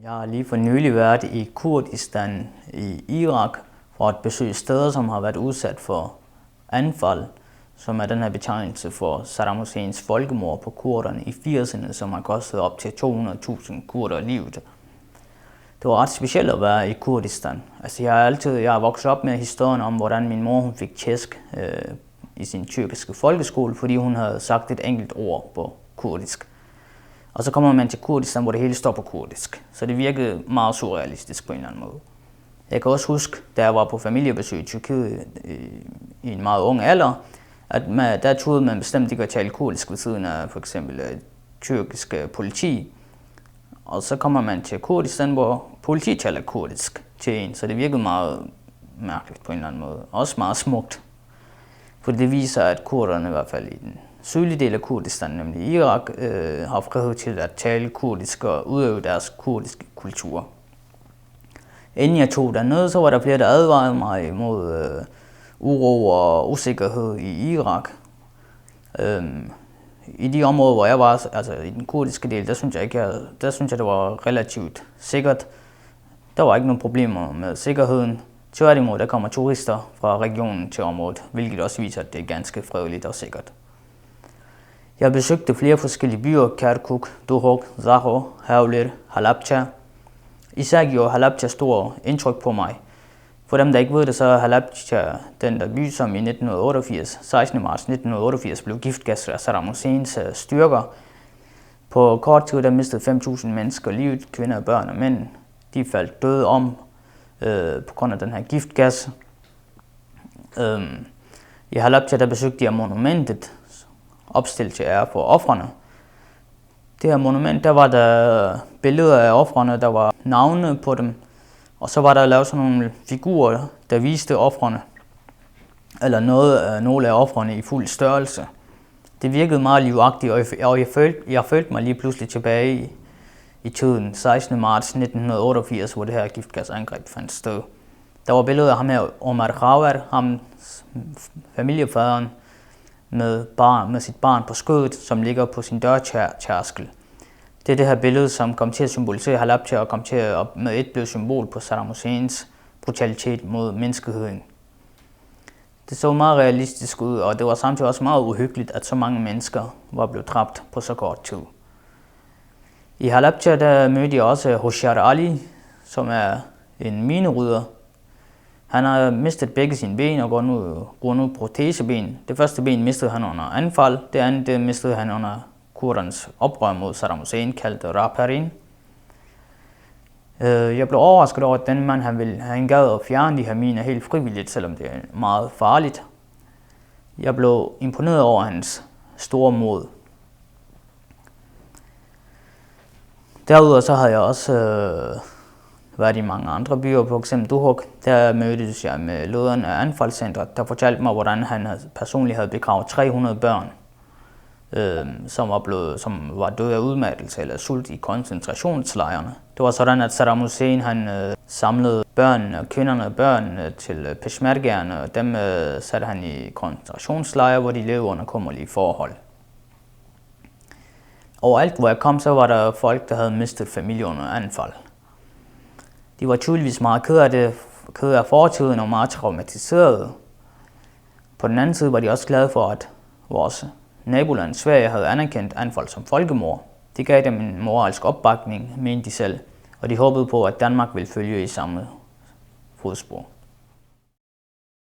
Jeg har lige for nylig været i Kurdistan i Irak for at besøge steder, som har været udsat for anfald, som er den her betegnelse for Saddam Husseins folkemord på kurderne i 80'erne, som har kostet op til 200.000 kurder livet. Det var ret specielt at være i Kurdistan. Altså jeg har vokset op med historien om, hvordan min mor hun fik tæsk i sin tyrkiske folkeskole, fordi hun havde sagt et enkelt ord på kurdisk. Og så kommer man til Kurdistan, hvor det hele står på kurdisk. Så det virkede meget surrealistisk på en eller anden måde. Jeg kan også huske, da jeg var på familiebesøg i Tyrkiet i en meget ung alder, at der troede man bestemt ikke at tale kurdisk ved siden af for eksempel tyrkisk politi. Og så kommer man til Kurdistan, hvor politi taler kurdisk til en, så det virkede meget mærkeligt på en eller anden måde. Også meget smukt. For det viser, at kurderne i hvert fald i den sydlige del af Kurdistan, nemlig Irak, har frihed til at tale kurdisk og udøve deres kurdiske kultur. Inden jeg tog dernede, så var der flere, der advarede mig mod uro og usikkerhed i Irak. I de områder, hvor jeg var, altså i den kurdiske del, der synes jeg, det var relativt sikkert. Der var ikke nogen problemer med sikkerheden. Tværtimod, der kommer turister fra regionen til området, hvilket også viser, at det er ganske fredeligt og sikkert. Jeg besøgte flere forskellige byer: Kirkuk, Duhok, Zaho, Hawler, Halabja. Især gjorde Halabja stor indtryk på mig. For dem, der ikke ved det, så er Halabja den der by, som i 16. marts 1988 blev giftgasset af Saddam Husseins styrker. På kort tid der mistede 5.000 mennesker livet, kvinder, børn og mænd. De faldt døde om på grund af den her giftgas. I Halabja der besøgte jeg monumentet, opstillet til ære for ofrene. Det her monument, der var der billeder af ofrene, der var navne på dem. Og så var der lavet sådan nogle figurer, der viste ofrene, eller nogle af ofrene i fuld størrelse. Det virkede meget livagtigt, og jeg følte mig lige pludselig tilbage i tiden 16. marts 1988, hvor det her giftgasangreb fandt sted. Der var billeder af ham her, Omar Khawar, ham familiefaderen, med sit barn på skødet, som ligger på sin dørtærskel. Det er det her billede, som kom til at symbolisere Halabja og kom til at med et blive symbol på Saddam Husseins brutalitet mod menneskeheden. Det så meget realistisk ud, og det var samtidig også meget uhyggeligt, at så mange mennesker var blevet dræbt på så kort tid. I Halabja der mødte jeg også Hoshyar Ali, som er en minerydder. Han har mistet begge sine ben og går nu proteseben. Det første ben mistede han under anfald, det andet det mistede han under kurdernes oprør mod Saddam Hussein, kaldt Raparin. Jeg blev overrasket over, at den mand han gad at fjerne de her miner helt frivilligt, selvom det er meget farligt. Jeg blev imponeret over hans store mod. Derudover så havde jeg også været i mange andre byer, på eksempel Duhok. Der mødtes jeg med lederen af anfaldscentret, der fortalte mig, hvordan han personligt havde begravet 300 børn, som var døde af udmattelse eller sult i koncentrationslejrene. Det var sådan, at Saddam Hussein han samlede kvinderne og børnene til peshmergaerne, og dem satte han i koncentrationslejre, hvor de levede under kummerlige forhold. Overalt, hvor jeg kom, så var der folk, der havde mistet familie under anfald. De var tydeligvis meget kede af fortiden og meget traumatiserede. På den anden side var de også glade for, at vores naboland Sverige havde anerkendt anfald som folkemord. Det gav dem en moralsk opbakning, mente de selv, og de håbede på, at Danmark ville følge i samme fodspor.